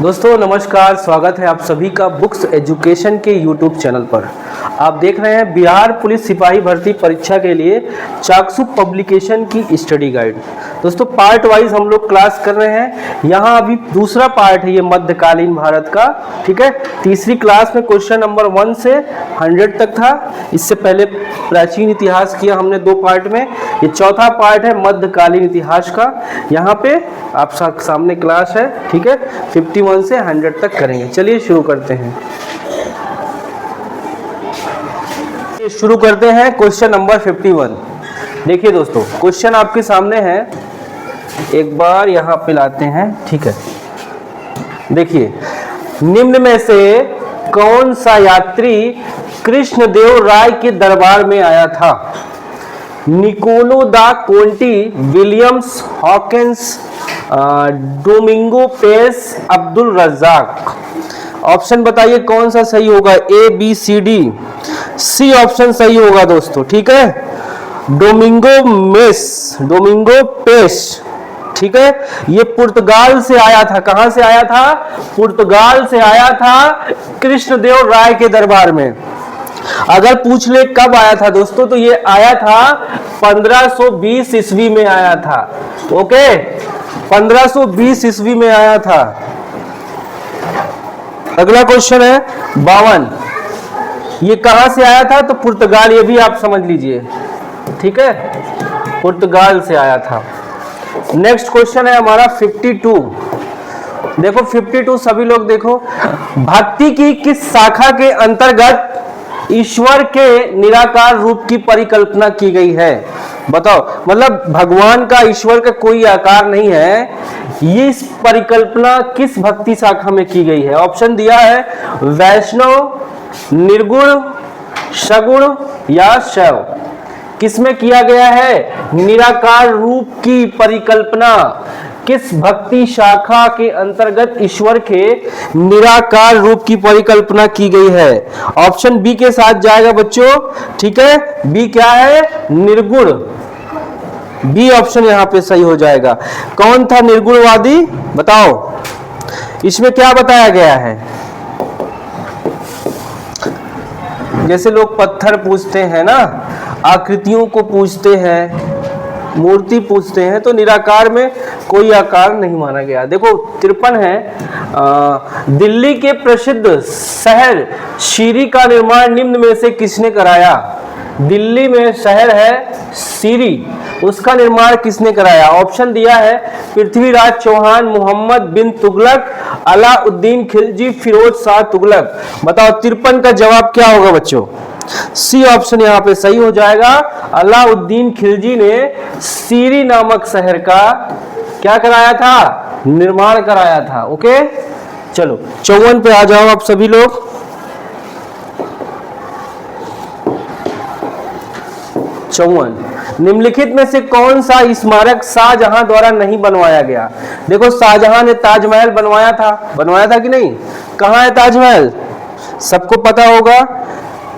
दोस्तों नमस्कार, स्वागत है आप सभी का बुक्स एजुकेशन के यूट्यूब चैनल पर। आप देख रहे हैं बिहार पुलिस सिपाही भर्ती परीक्षा के लिए चाक्षु पब्लिकेशन की स्टडी गाइड। दोस्तों पार्ट वाइज हम लोग क्लास कर रहे हैं। यहाँ अभी दूसरा पार्ट है ये मध्यकालीन भारत का, ठीक है। तीसरी क्लास में क्वेश्चन नंबर 1 से 100 तक था। इससे पहले प्राचीन इतिहास किया हमने 2 पार्ट में। ये चौथा पार्ट है मध्यकालीन इतिहास का। यहाँ पे आप सामने क्लास है, ठीक है। 51 से 100 तक करेंगे। चलिए शुरू करते हैं। शुरू करते हैं क्वेश्चन नंबर 51। देखिए दोस्तों, क्वेश्चन आपके सामने है, एक बार यहाँ पे लाते हैं, ठीक है। देखिए, निम्न में से कौन सा यात्री कृष्णदेव राय के दरबार में आया था? निकोलो दा Conti, Williams, Hawkins, Domingo Paes, Abdul Razzaq. Option बताइए कौन सा सही होगा? ए, बी, सी, डी। सी ऑप्शन सही होगा दोस्तों, ठीक है। डोमिंगो पेस, ठीक है। ये पुर्तगाल से आया था। कहां से आया था? पुर्तगाल से आया था कृष्णदेव राय के दरबार में। अगर पूछ ले कब आया था दोस्तों, तो ये आया था 1520 ईस्वी में आया था। ओके, 1520 ईस्वी में आया था। अगला क्वेश्चन है 52। ये कहां से आया था? तो पुर्तगाल, ये भी आप समझ लीजिए, ठीक है। पुर्तगाल से आया था। नेक्स्ट क्वेश्चन है हमारा 52। देखो 52 सभी लोग देखो। भक्ति की किस शाखा के अंतर्गत ईश्वर के निराकार रूप की परिकल्पना की गई है? बताओ, मतलब भगवान का, ईश्वर का कोई आकार नहीं है, ये इस परिकल्पना किस भक्ति शाखा में की गई है? ऑप्शन दिया है वैष्णव, निर्गुण, सगुण या शैव। किसमें किया गया है? निराकार रूप की परिकल्पना किस भक्ति शाखा के अंतर्गत ईश्वर के निराकार रूप की परिकल्पना की गई है? ऑप्शन बी के साथ जाएगा बच्चों, ठीक है। बी क्या है? निर्गुण। बी ऑप्शन यहां पे सही हो जाएगा। कौन था निर्गुणवादी? बताओ, इसमें क्या बताया गया है? जैसे लोग पत्थर पूजते हैं ना, आकृतियों को पूजते हैं, मूर्ति पूजते हैं, तो निराकार में कोई आकार नहीं माना गया। देखो 53 है। दिल्ली के प्रसिद्ध शहर सीरी का निर्माण निम्न में से किसने कराया? दिल्ली में शहर है सीरी, उसका निर्माण किसने कराया? ऑप्शन दिया है पृथ्वीराज चौहान, मोहम्मद बिन तुगलक, अलाउद्दीन खिलजी, फिरोज शाह तुगलक। बताओ 53 का जवाब क्या होगा बच्चों? सी ऑप्शन यहाँ पे सही हो जाएगा। अलाउद्दीन खिलजी ने सीरी नामक शहर का क्या कराया था? निर्माण कराया था। ओके, चलो 54 पे आ जाओ आप सभी लोग। 54, निम्नलिखित में से कौन सा स्मारक शाहजहां द्वारा नहीं बनवाया गया? देखो शाहजहां ने ताजमहल बनवाया था कि नहीं? कहां है ताजमहल? सबको पता होगा।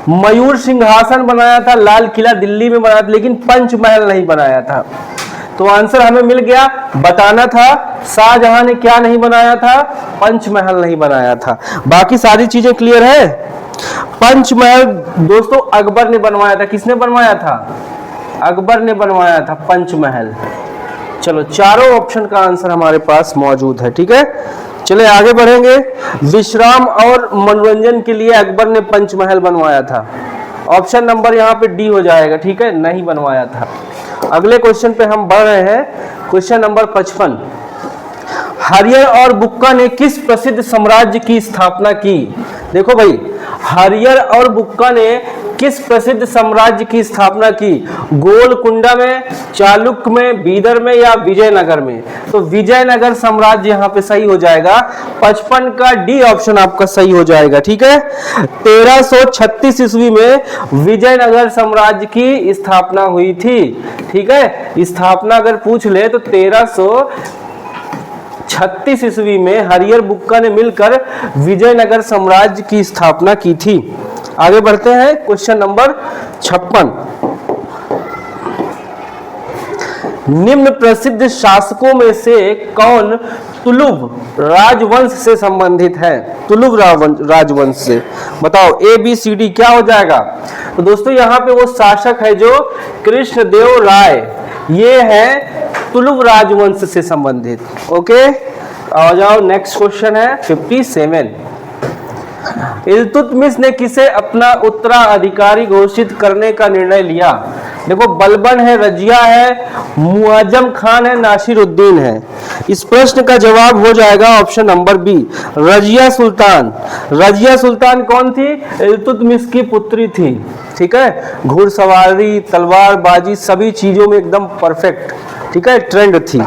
मयूर सिंहासन बनाया था, लाल किला दिल्ली में बनाया था, लेकिन पंचमहल नहीं बनाया था। तो आंसर हमें मिल गया। बताना था शाहजहां ने क्या नहीं बनाया था? पंचमहल नहीं बनाया था। बाकी सारी चीजें क्लियर है। पंचमहल दोस्तों अकबर ने बनवाया था। किसने बनवाया था? अकबर ने बनवाया था पंचमहल। चलो चारों ऑप्शन का आंसर हमारे पास मौजूद है, ठीक है। चले आगे बढ़ेंगे। विश्राम और मनोरंजन के लिए अकबर ने पंचमहल बनवाया था। ऑप्शन नंबर यहाँ पे डी हो जाएगा, ठीक है, नहीं बनवाया था। अगले क्वेश्चन पे हम बढ़ रहे हैं। Question number 55। हरियर और बुक्का ने किस प्रसिद्ध साम्राज्य की स्थापना की? देखो भाई, हरियर और बुक्का ने किस प्रसिद्ध साम्राज्य की स्थापना की? गोलकुंडा में, चालुक्य में, बीदर में या विजयनगर में? तो विजयनगर साम्राज्य यहाँ पे सही हो जाएगा। 55 का डी ऑप्शन आपका सही हो जाएगा, ठीक है। 1336 ईस्वी में विजयनगर साम्राज्य की स्थापना हुई थी, ठीक है। स्थापना अगर पूछ ले तो 1336 ईस्वी में हरियर बुक्का ने मिलकर विजयनगर साम्राज्य की स्थापना की थी। आगे बढ़ते हैं। Question number 56। निम्न प्रसिद्ध शासकों में से कौन तुलुव राजवंश से संबंधित है? तुलुव राजवंश से बताओ, ए बी सी डी क्या हो जाएगा? तो दोस्तों यहाँ पे वो शासक है जो कृष्णदेव राय, ये है तुलुव राजवंश से संबंधित। ओके, आ जाओ, नेक्स्ट क्वेश्चन है 57। इल्तुतमिश ने किसे अपना उत्तराधिकारी घोषित करने का निर्णय लिया? देखो, बलबन है, रजिया है, मुआजम खान है, नासिरुद्दीन है। इस प्रश्न का जवाब हो जाएगा option number B, Razia Sultan. Razia Sultan कौन थी? इल्तुतमिश की पुत्री थी। ठीक है, घुड़सवारी, तलवारबाजी सभी चीजों में एकदम परफेक्ट, ठीक है, ट्रेंड थी।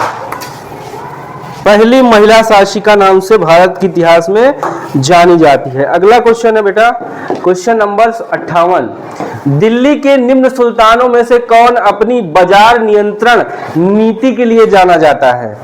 पहली महिला शासिका नाम से भारत के इतिहास में जानी जाती है। अगला क्वेश्चन है बेटा, क्वेश्चन नंबर 58। दिल्ली के निम्न सुल्तानों में से कौन अपनी बाजार नियंत्रण नीति के लिए जाना जाता है?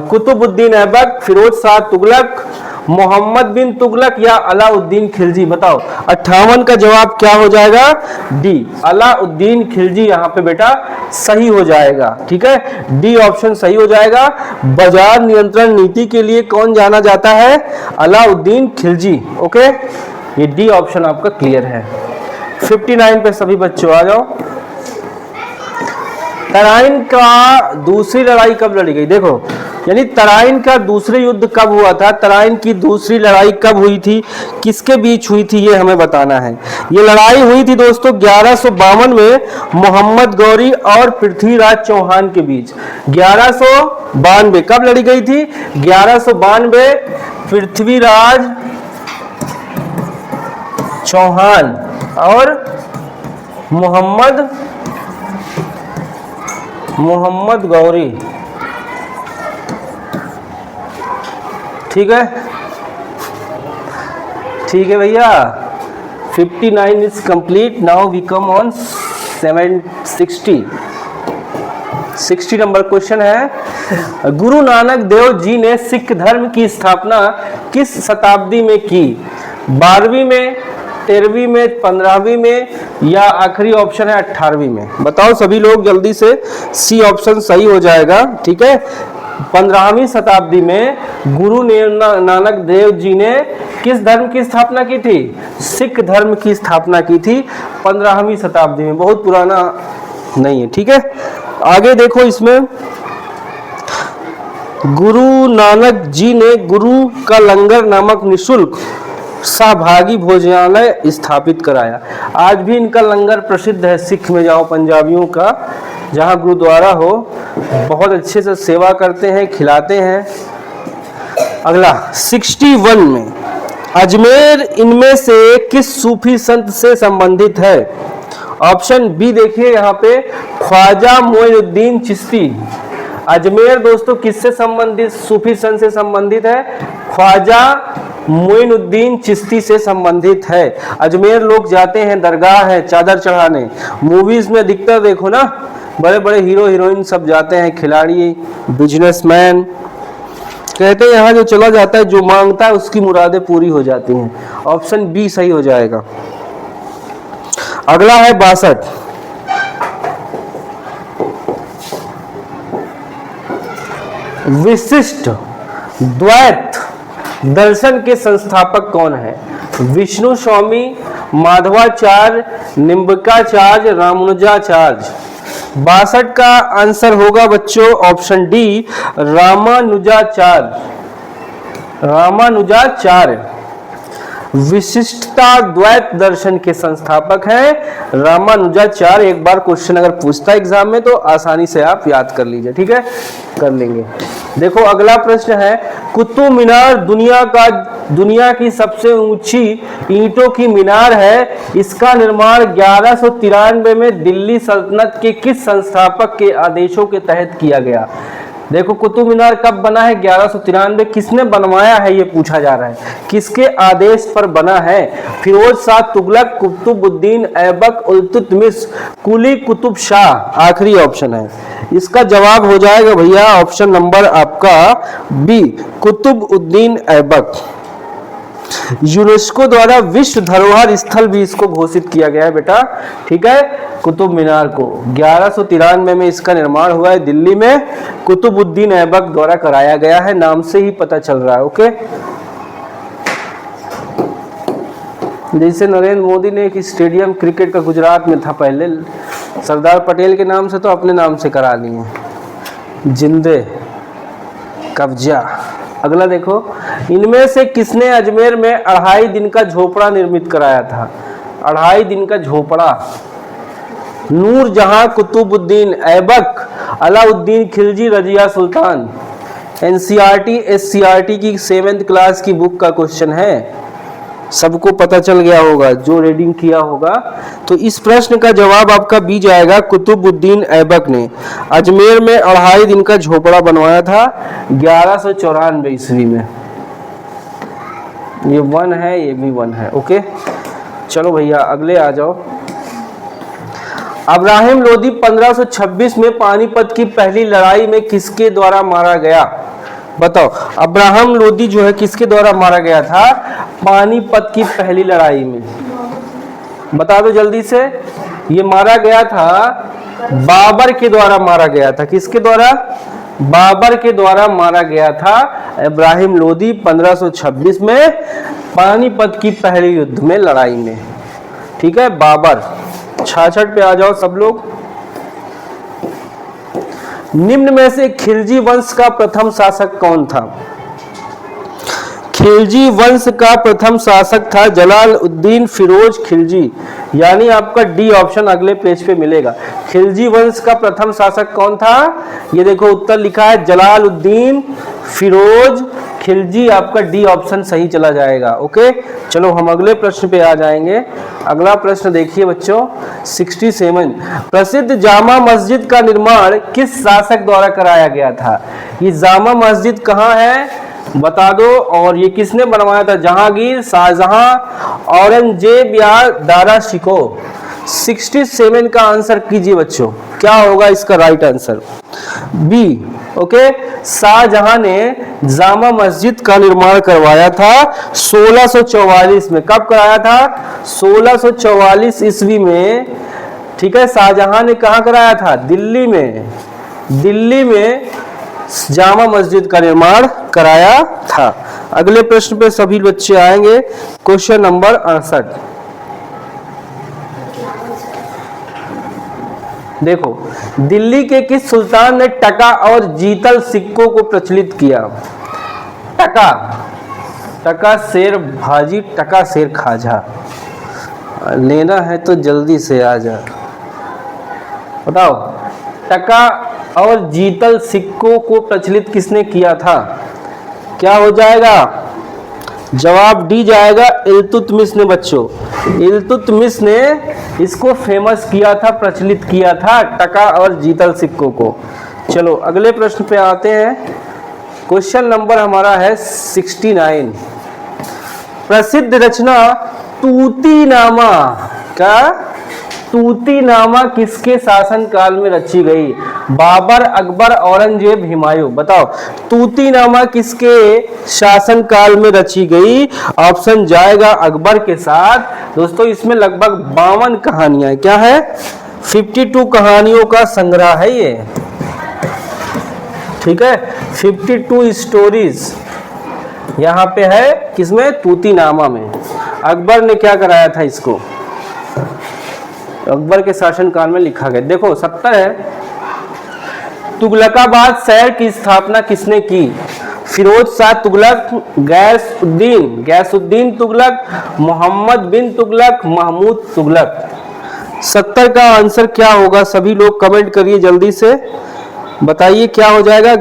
कुतुबुद्दीन ऐबक, फिरोज शाह तुगलक, मोहम्मद बिन तुगलक या अलाउद्दीन खिलजी? बताओ, 58 का जवाब क्या हो जाएगा? डी, अलाउद्दीन खिलजी यहाँ पे बेटा सही हो जाएगा। ठीक है, डी ऑप्शन सही हो जाएगा। बाजार नियंत्रण नीति के लिए कौन जाना जाता है? अलाउद्दीन खिलजी। ओके, ये डी ऑप्शन आपका क्लियर है। 59 पे सभी बच्चों आ जाओ। तराइन का दूसरी लड़ाई कब लड़ी गई? देखो, यानी तराइन का दूसरे युद्ध कब हुआ था? तराइन की दूसरी लड़ाई कब हुई थी? किसके बीच हुई थी? ये हमें बताना है। ये लड़ाई हुई थी दोस्तों 1152 में मोहम्मद गौरी और पृथ्वीराज चौहान के बीच। 1192 कब लड़ी गई थी? 1192 पृथ्वीराज चौहान और मोहम्मद गौरी। ठीक है, ठीक है भैया। 59 is complete. Now we come on 60 number question है। गुरु नानक देव जी ने सिख धर्म की स्थापना किस शताब्दी में की? 12वीं में, 13वीं में, 15वीं में या आखिरी ऑप्शन है 18वीं में? बताओ सभी लोग जल्दी से, सी ऑप्शन सही हो जाएगा। ठीक है, 15वीं शताब्दी में गुरु नानक देव जी ने किस धर्म की स्थापना की थी? सिख धर्म की स्थापना की थी 15वीं शताब्दी में, बहुत पुराना नहीं है। ठीक है, आगे देखो, इसमें गुरु नानक जी ने गुरु का लंगर नामक निःशुल्क सहभागी भोजनालय स्थापित कराया। आज भी इनका लंगर प्रसिद्ध है, सिख में जाओ पंजाबियों का, जहाँ गुरुद्वारा हो, बहुत अच्छे से सेवा करते हैं, खिलाते हैं। अगला 61 में अजमेर इनमें से किस सूफी संत से संबंधित है? ऑप्शन बी देखिए यहाँ पे, ख्वाजा मोइनुद्दीन चिश्ती। अजमेर दोस्तों किससे संबंधित, सूफी संत से संबंधित है? ख्वाजा मोइनुद्दीन चिश्ती से संबंधित है। अजमेर लोग जाते हैं, दरगाह है, चादर चढ़ाने। मूवीज में दिखता देखो ना, बड़े बड़े हीरो हीरोइन सब जाते हैं, खिलाड़ी, बिजनेसमैन। कहते हैं यहाँ जो चला जाता है, जो मांगता है उसकी मुरादें पूरी हो जाती हैं। ऑप्शन बी सही हो जाएगा। अगला है 62। विशिष्ट द्वैत दर्शन के संस्थापक कौन है? विष्णु स्वामी, माधवाचार्य, निम्बिकाचार्य, रामानुजाचार्य? 62 का आंसर होगा बच्चों ऑप्शन डी, रामानुजाचार्य विशिष्टता द्वैत दर्शन के संस्थापक हैं रामानुजाचार्य। एक बार क्वेश्चन अगर पूछता है एग्जाम में तो आसानी से आप याद कर लीजिए। ठीक है, कर लेंगे। देखो अगला प्रश्न है, कुतुब मीनार दुनिया की सबसे ऊंची ईंटों की मीनार है। इसका निर्माण 1193 में दिल्ली सल्तनत के किस संस्थापक के आदेशों के तहत किया गया? देखो कुतुब मीनार कब बना है? 1193। किसने बनवाया है ये पूछा जा रहा है, किसके आदेश पर बना है? फिरोज शाह तुगलक, कुतुबुद्दीन ऐबक, इल्तुतमिश, कुली कुतुब शाह? आखिरी ऑप्शन है। इसका जवाब हो जाएगा भैया ऑप्शन नंबर आपका बी, कुतुबुद्दीन ऐबक। यूनेस्को द्वारा विश्व धरोहर स्थल भी इसको घोषित किया गया है बेटा, ठीक है। कुतुब मीनार को 1193 में इसका निर्माण हुआ है दिल्ली में, कुतुबुद्दीन ऐबक द्वारा कराया गया है, नाम से ही पता चल रहा है। ओके, जैसे नरेंद्र मोदी ने एक स्टेडियम क्रिकेट का गुजरात में था पहले, सरदार पटेल के नाम से तो अपने नाम से करा लिए, जिंदे कब्जा। अगला देखो, इनमें से किसने अजमेर में 2.5 दिन का झोपड़ा निर्मित कराया था? 2.5 दिन का झोपड़ा। नूरजहां, कुतुबुद्दीन ऐबक, अलाउद्दीन खिलजी, रजिया सुल्तान। एनसीईआरटी एससीईआरटी की 7th क्लास की बुक का क्वेश्चन है, सबको पता चल गया होगा जो रीडिंग किया होगा। तो इस प्रश्न का जवाब आपका बी जाएगा, कुतुबुद्दीन ऐबक ने अजमेर में 2.5 दिन का झोपड़ा बनवाया था 1194 ईस्वी में। ये 1 है, ये भी 1 है। ओके, चलो भैया अगले आ जाओ। अब्राहिम लोदी 1526 में पानीपत की पहली लड़ाई में किसके द्वारा मारा गया? बताओ, अब्राहम लोदी जो है किसके द्वारा मारा गया था पानीपत की पहली लड़ाई में? बता दो जल्दी से। ये मारा गया था बाबर के द्वारा मारा गया था। किसके द्वारा? बाबर के द्वारा मारा गया था इब्राहिम लोदी 1526 में पानीपत की पहले युद्ध में, लड़ाई में, ठीक है। बाबर। 66 पे आ जाओ सब लोग। निम्न में से खिलजी वंश का प्रथम शासक कौन था? खिलजी वंश का प्रथम शासक था जलालुद्दीन फिरोज खिलजी, यानी आपका डी ऑप्शन अगले पेज पे मिलेगा। खिलजी वंश का प्रथम शासक कौन था? ये देखो उत्तर लिखा है जलालुद्दीन फिरोज खिलजी, आपका डी ऑप्शन सही चला जाएगा। ओके, चलो हम अगले प्रश्न पे आ जाएंगे। अगला प्रश्न देखिए बच्चों, 67। प्रसिद्ध जामा मस्जिद का निर्माण किस शासक द्वारा कराया गया था? ये जामा मस्जिद कहाँ है बता दो, और ये किसने बनवाया था? जहांगीर, शाहजहां, औरंगजेब या दारा शिको? 67 का आंसर कीजिए बच्चों, क्या होगा इसका right answer? B. Okay, Shahjahan ने जामा मस्जिद का निर्माण करवाया था 1644 में। कब कराया था? 1644 ईस्वी में, ठीक है। शाहजहां ने कहाँ कराया था? दिल्ली में। दिल्ली में जामा मस्जिद का निर्माण कराया था। अगले प्रश्न पे सभी बच्चे आएंगे, क्वेश्चन नंबर 68। देखो, दिल्ली के किस सुल्तान ने टका और जीतल सिक्कों को प्रचलित किया? टका, टका शेर भाजी, टका शेर खाजा। लेना है तो जल्दी से आ जा। बताओ, टका और जीतल सिक्कों को प्रचलित किसने किया था? क्या हो जाएगा? जवाब डी जाएगा, इल्तुतमिश ने बच्चों। इल्तुतमिश ने इसको फेमस किया था, प्रचलित किया था टका और जीतल सिक्कों को। चलो अगले प्रश्न पे आते हैं। क्वेश्चन नंबर हमारा है 69। प्रसिद्ध रचना तूतीनामा, क्या? तूतीनामा किसके शासन काल में रची गई? बाबर, अकबर, औरंगजेब, हुमायूं? बताओ, तूतीनामा किसके शासन काल में रची गई? ऑप्शन जाएगा अकबर के साथ। दोस्तों इसमें लगभग 52 कहानियां, क्या है? 52 कहानियों का संग्रह है ये, ठीक है। 52 स्टोरीज यहाँ पे है, किसमें? तूतीनामा में। अकबर ने क्या कराया था इसको? अकबर के शासनकाल में लिखा गया। देखो 70 है। तुगलकाबाद शहर की स्थापना किसने की? फिरोज शाह तुगलक, गैसुद्दीन तुगलक, मोहम्मद बिन तुगलक, महमूद तुगलक? 70 का आंसर क्या होगा? सभी लोग कमेंट करिए जल्दी से, बताइए क्या हो जाएगा?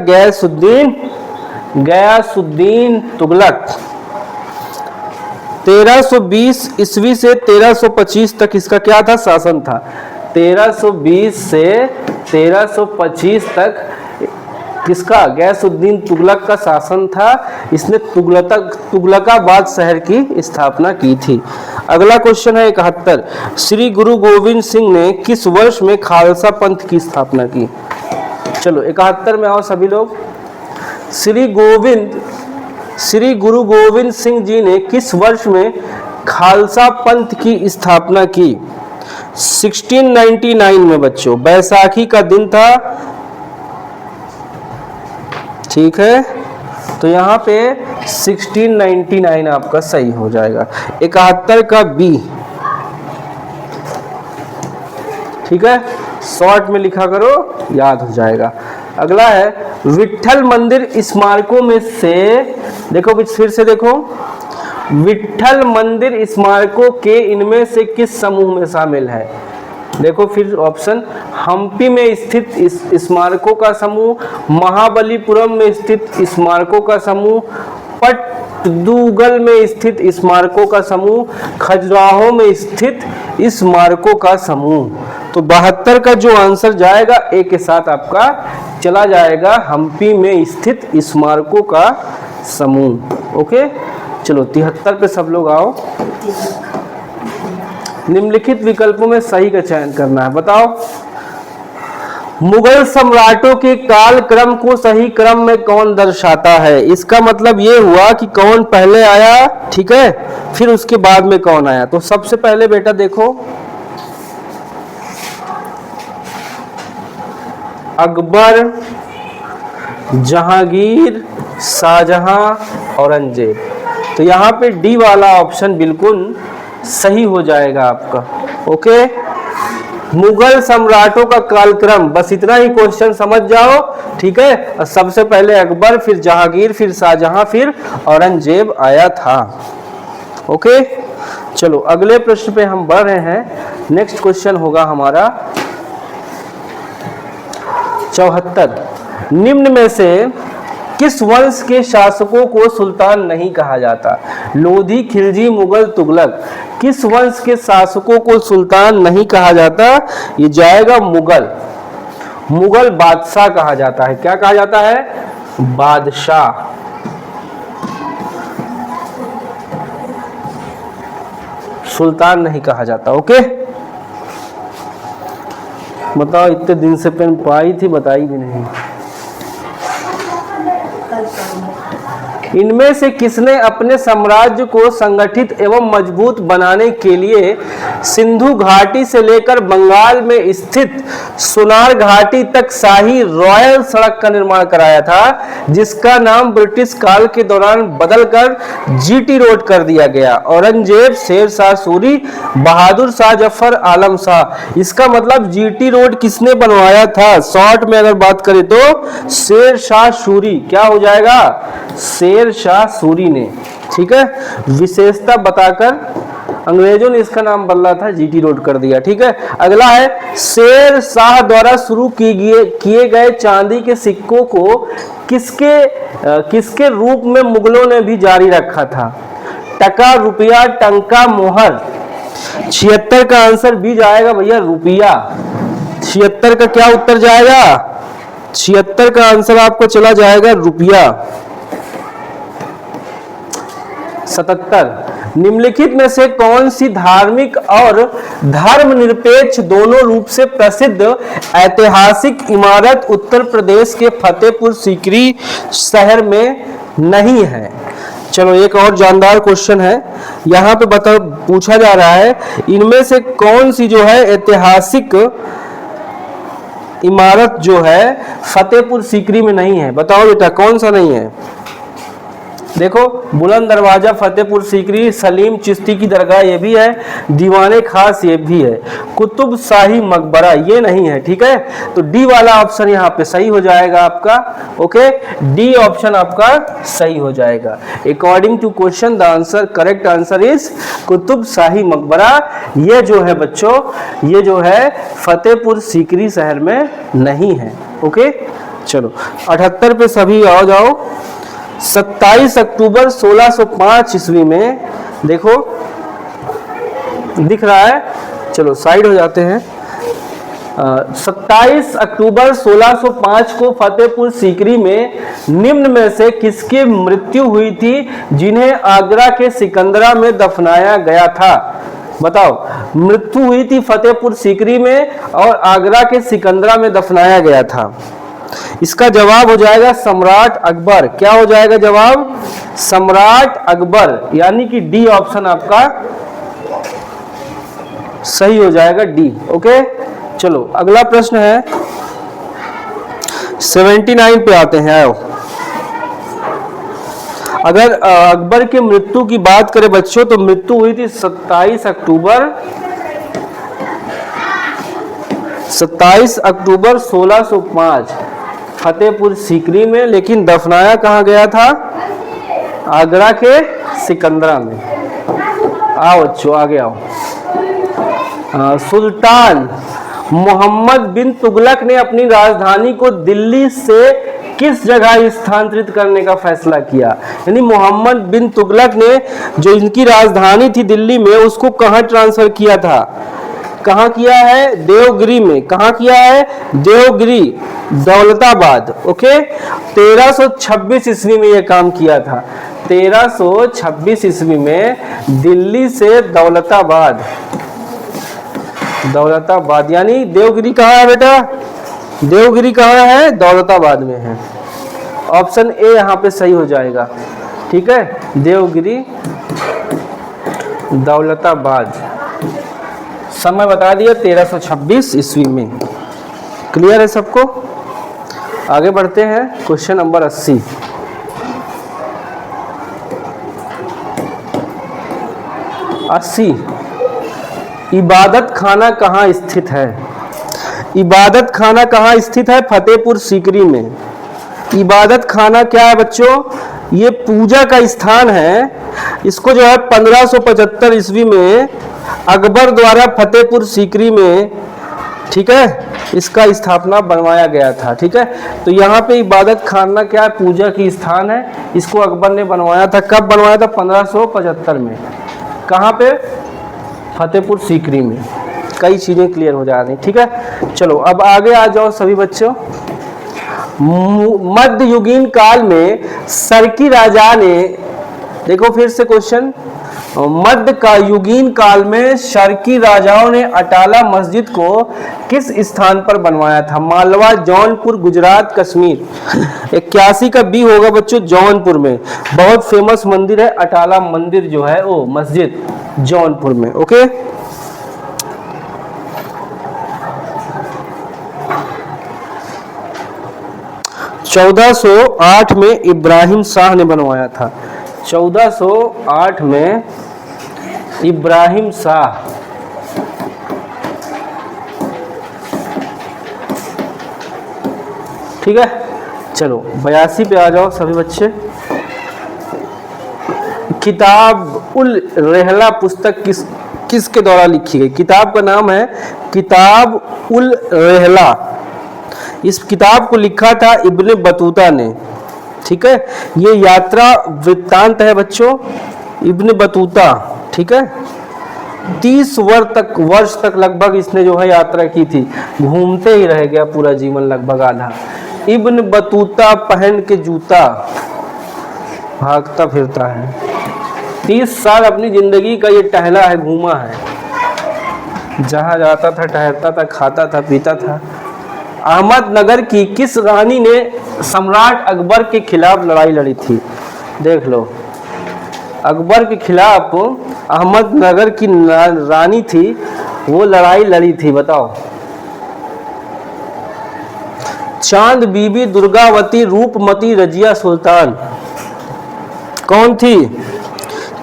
गयासुद्दीन तुगलक। 1320 ईस्वी से 1325 तक इसका क्या था? शासन था। 1320 से 1325 तक किसका? गयासुद्दीन तुगलक का शासन था। इसने तुगलकाबाद शहर की स्थापना की थी। अगला क्वेश्चन है 71। श्री गुरु गोविंद सिंह ने किस वर्ष में खालसा पंथ की स्थापना की? चलो 71 में आओ सभी लोग। श्री श्री गुरु गोविंद सिंह जी ने किस वर्ष में खालसा पंथ की स्थापना की? 1699 में बच्चों, बैसाखी का दिन था। ठीक है, तो यहाँ पे 1699 आपका सही हो जाएगा। 71 का बी। ठीक है, शॉर्ट में लिखा करो, याद हो जाएगा। अगला है विट्ठल मंदिर स्मारकों में से, देखो फिर से देखो, विट्ठल मंदिर स्मारकों के इनमें से किस समूह में शामिल है? देखो फिर ऑप्शन, हम्पी में स्थित स्मारकों का समूह, महाबलीपुरम में स्थित स्मारकों का समूह, पट्टदुगल में स्थित स्मारकों का समूह, खजुराहो में स्थित स्मारकों का समूह। तो 72 का जो आंसर जाएगा ए के साथ आपका चला जाएगा, हम्पी में स्थित स्मारकों का समूह। ओके, चलो 73 पे सब लोग आओ। निम्नलिखित विकल्पों में सही का चयन करना है, बताओ। मुगल सम्राटों के काल क्रम को सही क्रम में कौन दर्शाता है? इसका मतलब ये हुआ कि कौन पहले आया, ठीक है, फिर उसके बाद में कौन आया। तो सबसे पहले बेटा देखो, अकबर, जहांगीर, शाहजहां, औरंगजेब। तो यहाँ पे डी वाला ऑप्शन बिल्कुल सही हो जाएगा आपका। ओके, मुगल सम्राटों का कालक्रम, बस इतना ही क्वेश्चन समझ जाओ। ठीक है, सबसे पहले अकबर, फिर जहांगीर, फिर शाहजहां, फिर औरंगजेब आया था। ओके, चलो अगले प्रश्न पे हम बढ़ रहे हैं। नेक्स्ट क्वेश्चन होगा हमारा 74। निम्न में से किस वंश के शासकों को सुल्तान नहीं कहा जाता? लोधी, खिलजी, मुगल, तुगलक। किस वंश के शासकों को सुल्तान नहीं कहा जाता? ये जाएगा मुगल। मुगल बादशाह कहा जाता है। क्या कहा जाता है? बादशाह। सुल्तान नहीं कहा जाता। ओके, बताओ, इतने दिन से पेन पाई थी, बताई भी नहीं। इनमें से किसने अपने साम्राज्य को संगठित एवं मजबूत बनाने के लिए सिंधु घाटी से लेकर बंगाल में स्थित सोनार घाटी तक शाही रॉयल सड़क का निर्माण कराया था, जिसका नाम ब्रिटिश काल के दौरान बदलकर जीटी रोड कर दिया गया? औरंगजेब, शेर शाह सूरी, बहादुर शाह जफर, आलम शाह। इसका मतलब जीटी रोड किसने बनवाया था? शॉर्ट में अगर बात करें तो शेर शाह सूरी। क्या हो जाएगा? शेर शाह सूरी ने। ठीक है, विशेषता बताकर अंग्रेजों ने इसका नाम बदला था, जीटी रोड कर दिया। ठीक है, अगला है शेर शाह द्वारा शुरू किए गए चांदी के सिक्कों को किसके रूप में मुगलों ने भी जारी रखा था? टका, रुपया, टंका, मोहर। 76 का आंसर भी जाएगा भैया, रुपया। 76 का क्या उत्तर जाएगा? 76 का आंसर आपको चला जाएगा रुपया। 77। निम्नलिखित में से कौन सी धार्मिक और धर्मनिरपेक्ष दोनों रूप से प्रसिद्ध ऐतिहासिक इमारत उत्तर प्रदेश के फतेहपुर सीकरी शहर में नहीं है? चलो एक और जानदार क्वेश्चन है, यहाँ पे पूछा जा रहा है, इनमें से कौन सी जो है ऐतिहासिक इमारत जो है फतेहपुर सीकरी में नहीं है? बताओ बेटा, कौन सा नहीं है? देखो, बुलंद दरवाजा फतेहपुर सीकरी, सलीम चिश्ती की दरगाह ये भी है, दीवाने खास ये भी है, कुतुब शाही मकबरा ये नहीं है। ठीक है, तो डी वाला ऑप्शन यहाँ पे सही हो जाएगा आपका। ओके, डी ऑप्शन आपका सही हो जाएगा। According to question the answer, correct answer is Qutub Shahi मकबरा। ये जो है बच्चों, ये जो है फतेहपुर सीकरी शहर में नहीं है। ओके, चलो 78 पे सभी आ जाओ। 27 अक्टूबर 1605 ईस्वी में, देखो दिख रहा है, चलो साइड हो जाते हैं। 27 अक्टूबर 1605 को फतेहपुर सीकरी में निम्न में से किसकी मृत्यु हुई थी जिन्हें आगरा के सिकंदरा में दफनाया गया था? बताओ, मृत्यु हुई थी फतेहपुर सीकरी में और आगरा के सिकंदरा में दफनाया गया था। इसका जवाब हो जाएगा सम्राट अकबर। क्या हो जाएगा जवाब? सम्राट अकबर, यानी कि डी ऑप्शन आपका सही हो जाएगा, डी। ओके, चलो अगला प्रश्न है 79 पे आते हैं। आओ, अगर अकबर की मृत्यु की बात करें बच्चों, तो मृत्यु हुई थी 27 अक्टूबर 1605 फतेहपुर सीकरी में। लेकिन दफनाया कहाँ गया था? आगरा के सिकंदरा में। आओ बच्चों आगे आओ। सुल्तान मोहम्मद बिन तुगलक ने अपनी राजधानी को दिल्ली से किस जगह स्थानांतरित करने का फैसला किया? यानी मोहम्मद बिन तुगलक ने जो इनकी राजधानी थी दिल्ली में, उसको कहां ट्रांसफर किया था? कहां किया है? देवगिरी में। कहां किया है? देवगिरी, दौलताबाद। ओके, 1326 ईस्वी में यह काम किया था। 1326 ईस्वी में दिल्ली से दौलताबाद, यानी देवगिरी कहाँ है बेटा? देवगिरी कहाँ है? दौलताबाद में है। ऑप्शन ए यहाँ पे सही हो जाएगा। ठीक है, देवगिरी दौलताबाद। समय बता दिया 1326 ईस्वी में। क्लियर है सबको? आगे बढ़ते हैं, क्वेश्चन नंबर 80। इबादत खाना कहाँ स्थित है? इबादत खाना कहाँ स्थित है? फतेहपुर सीकरी में। इबादत खाना क्या है बच्चों? ये पूजा का स्थान है। इसको जो है 1575 ईस्वी में अकबर द्वारा फतेहपुर सीकरी में, ठीक है, इसका स्थापना बनवाया गया था। ठीक है, तो यहाँ पे इबादत खाना क्या है? पूजा की स्थान है। इसको अकबर ने बनवाया था। कब बनवाया था? 1575 में। कहाँ पे? फतेहपुर सीकरी में। कई चीजें क्लियर हो जा रही। ठीक है, चलो अब आगे आ जाओ सभी बच्चों। मध्ययुगीन काल में सरकी राजा ने, देखो फिर से क्वेश्चन, मध्य का युगीन काल में शर्की राजाओं ने अटाला मस्जिद को किस स्थान पर बनवाया था? मालवा, जौनपुर, गुजरात, कश्मीर। 81 का बी होगा बच्चों, जौनपुर में। बहुत फेमस मंदिर है अटाला मंदिर जो है वो मस्जिद जौनपुर में। ओके, (1408 में इब्राहिम शाह ने बनवाया था। 1408 में इब्राहिम शाह। ठीक है, चलो 82 पे आ जाओ सभी बच्चे। किताब उल रहला पुस्तक किसके द्वारा लिखी गई? किताब का नाम है किताब उल रहला। इस किताब को लिखा था इब्ने बतूता ने। ठीक है, ये यात्रा वृत्तांत है बच्चों, इब्ने बतूता। ठीक है, 30 वर्ष तक लगभग इसने जो है यात्रा की थी। घूमते ही रह गया पूरा जीवन लगभग आधा। इब्न बतूता पहन के जूता भागता फिरता है। 30 साल अपनी जिंदगी का ये टहला है, घूमा है। जहां जाता था टहलता था, खाता था, पीता था। अहमदनगर की किस रानी ने सम्राट अकबर के खिलाफ लड़ाई लड़ी थी? देख लो, अकबर के खिलाफ अहमदनगर की रानी थी, वो लड़ाई लड़ी थी। बताओ। चांद बीबी, दुर्गावती, रूपमती, रजिया सुल्तान। कौन थी?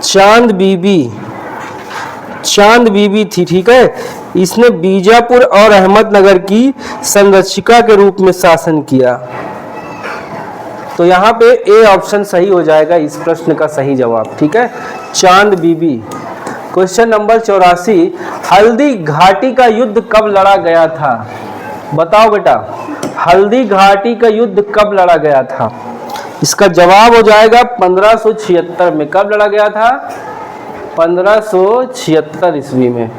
चांद बीबी। चांद बीबी थी। ठीक है, इसने बीजापुर और अहमदनगर की संरक्षिका के रूप में शासन किया। तो यहाँ पे ए ऑप्शन सही हो जाएगा इस प्रश्न का सही जवाब। ठीक है, चांद बीबी। क्वेश्चन नंबर 84, हल्दी घाटी का युद्ध कब लड़ा गया था? बताओ बेटा, हल्दी घाटी का युद्ध कब लड़ा गया था? इसका जवाब हो जाएगा 1576 में। कब लड़ा गया था? 1576 ईस्वी में।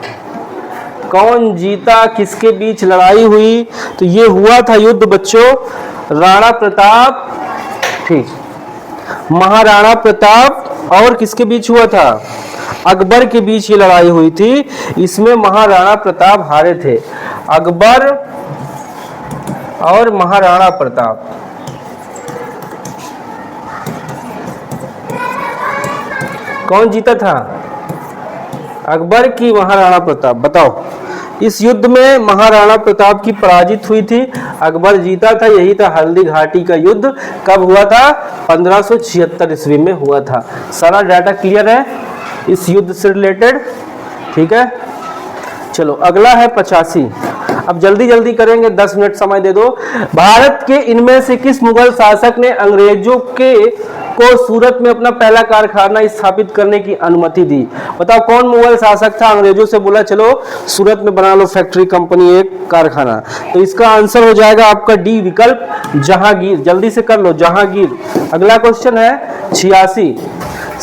कौन जीता? किसके बीच लड़ाई हुई? तो ये हुआ था युद्ध बच्चों राणा प्रताप, ठीक, महाराणा प्रताप और किसके बीच हुआ था? अकबर के बीच ये लड़ाई हुई थी। इसमें महाराणा प्रताप हारे थे। अकबर और महाराणा प्रताप। कौन जीता था? अकबर की महाराणा प्रताप। बताओ, इस युद्ध में महाराणा प्रताप की पराजित हुई थी, अकबर जीता था। यही था हल्दी घाटी का युद्ध। कब हुआ था? 1576 ईस्वी में हुआ था। सारा डाटा क्लियर है इस युद्ध से रिलेटेड? ठीक है, चलो अगला है 85। अब जल्दी जल्दी करेंगे, 10 मिनट समय दे दो। भारत के इनमें से किस मुगल शासक ने अंग्रेजों को सूरत में अपना पहला कारखाना स्थापित करने की अनुमति दी? बताओ कौन मुगल शासक था, अंग्रेजों से बोला चलो सूरत में बना लो फैक्ट्री, कंपनी, एक कारखाना? तो इसका आंसर हो जाएगा आपका डी विकल्प, जहांगीर। जल्दी से कर लो, जहांगीर। अगला क्वेश्चन है 86।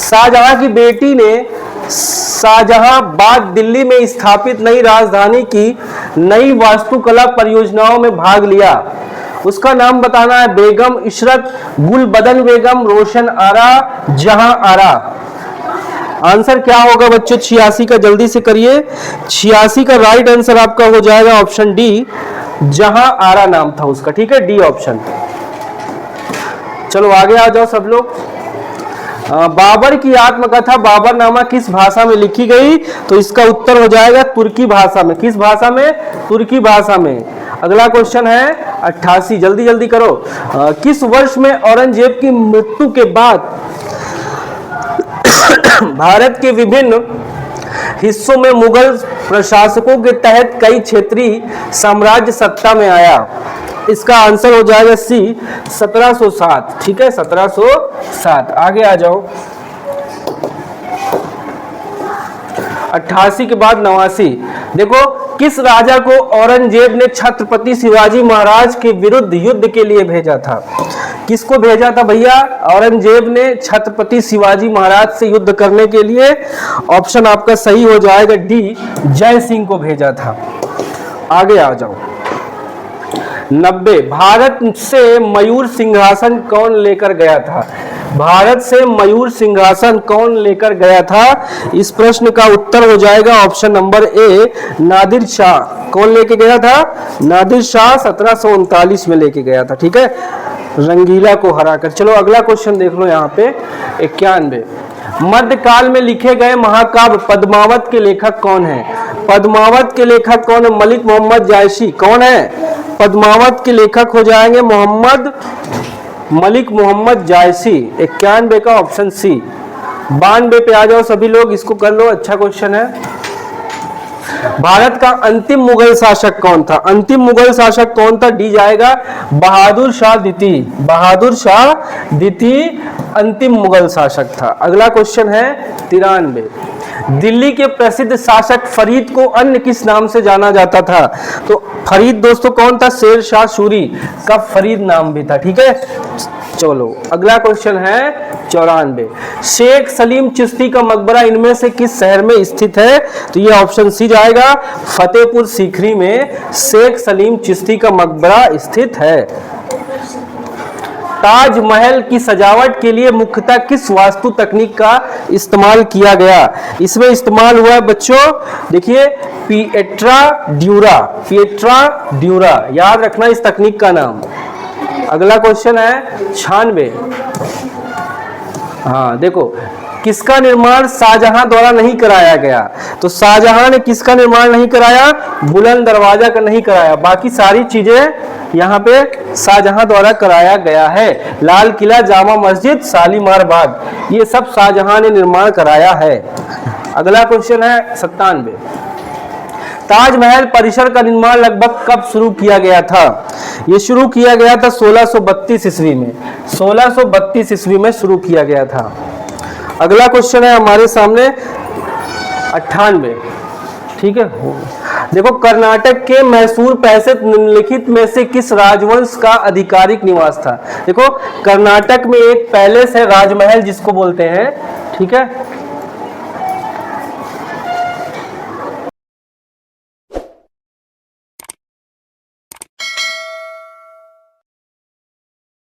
शाहजहां की बेटी ने शाहजहांबाद दिल्ली में स्थापित नई राजधानी की नई वास्तुकला परियोजनाओं में भाग लिया। उसका नाम बताना है। बेगम इशरत, गुल बदन बेगम, रोशन आरा, जहां आरा। आंसर क्या होगा बच्चों 86 का? जल्दी से करिए। 86 का राइट आंसर आपका हो जाएगा ऑप्शन डी, जहां आरा नाम था उसका। ठीक है, डी ऑप्शन। चलो आगे आ जाओ सब लोग। बाबर की आत्मकथा बाबरनामा किस भाषा में लिखी गई? तो इसका उत्तर हो जाएगा तुर्की भाषा में। किस भाषा में? तुर्की भाषा में। अगला क्वेश्चन है 88। जल्दी जल्दी करो। किस वर्ष में औरंगजेब की मृत्यु के बाद भारत के विभिन्न हिस्सों में मुगल प्रशासकों के तहत कई क्षेत्रीय साम्राज्य सत्ता में आया? इसका आंसर हो जाएगा सी, 1707। ठीक है, 1707। आगे आ जाओ। 88 के बाद 89। देखो, किस राजा को औरंगजेब ने छत्रपति शिवाजी महाराज के विरुद्ध युद्ध के लिए भेजा था? किसको भेजा था भैया? औरंगजेब ने छत्रपति शिवाजी महाराज से युद्ध करने के लिए। ऑप्शन आपका सही हो जाएगा डी, जय सिंह को भेजा था। आगे आ जाओ। 90। भारत से मयूर सिंहासन कौन लेकर गया था? भारत से मयूर सिंहासन कौन लेकर गया था? इस प्रश्न का उत्तर हो जाएगा option number A, Nadir Shah. कौन लेके गया था? नादिर शाह 1739 में लेके गया था। ठीक है, रंगीला को हराकर। चलो अगला क्वेश्चन देख लो यहाँ पे 91। मध्यकाल में लिखे गए महाकाव्य पद्मावत के लेखक कौन है? पद्मावत के लेखक कौन है? मलिक मोहम्मद जायसी। कौन है? पद्मावत के लेखक हो जाएंगे मलिक मोहम्मद जायसी। 91 का ऑप्शन सी। 92 पे आ जाओ सभी लोग, इसको कर लो, अच्छा क्वेश्चन है। भारत का अंतिम मुगल शासक कौन था? अंतिम मुगल शासक कौन था? डी जाएगा बहादुर शाह द्वितीय। बहादुर शाह द्वितीय अंतिम मुगल शासक था। अगला क्वेश्चन है 93। दिल्ली के प्रसिद्ध शासक फरीद को अन्य किस नाम से जाना जाता था? तो फरीद दोस्तों कौन था? शेर शाह सूरी का फरीद नाम भी था। ठीक है, चलो अगला क्वेश्चन है 94। शेख सलीम चिश्ती का मकबरा इनमें से किस शहर में स्थित है? तो ये ऑप्शन सी जाएगा, फतेहपुर सीकरी में शेख सलीम चिश्ती का मकबरा स्थित है। ताजमहल की सजावट के लिए मुख्यतः किस वास्तु तकनीक का इस्तेमाल किया गया? इसमें इस्तेमाल हुआ है बच्चों, देखिए पिएट्रा ड्यूरा। पिएट्रा ड्यूरा, याद रखना इस तकनीक का नाम। अगला क्वेश्चन है 96। हाँ देखो, किसका निर्माण शाहजहां द्वारा नहीं कराया गया? तो शाहजहां ने किसका निर्माण नहीं कराया? बुलंद दरवाजा का नहीं कराया, बाकी सारी चीजें यहाँ पे शाहजहां द्वारा कराया गया है। लाल किला, जामा मस्जिद, शालीमार बाग, ये सब शाहजहां ने निर्माण कराया है। अगला क्वेश्चन है 97। ताजमहल परिसर का निर्माण लगभग कब शुरू किया गया था? ये शुरू किया गया था 1632 ईस्वी में। 1632 ईस्वी में शुरू किया गया था। अगला क्वेश्चन है हमारे सामने 98। ठीक है, देखो, कर्नाटक के मैसूर पैसे निम्नलिखित में से किस राजवंश का आधिकारिक निवास था? देखो, कर्नाटक में एक पैलेस है, राजमहल जिसको बोलते हैं, ठीक है,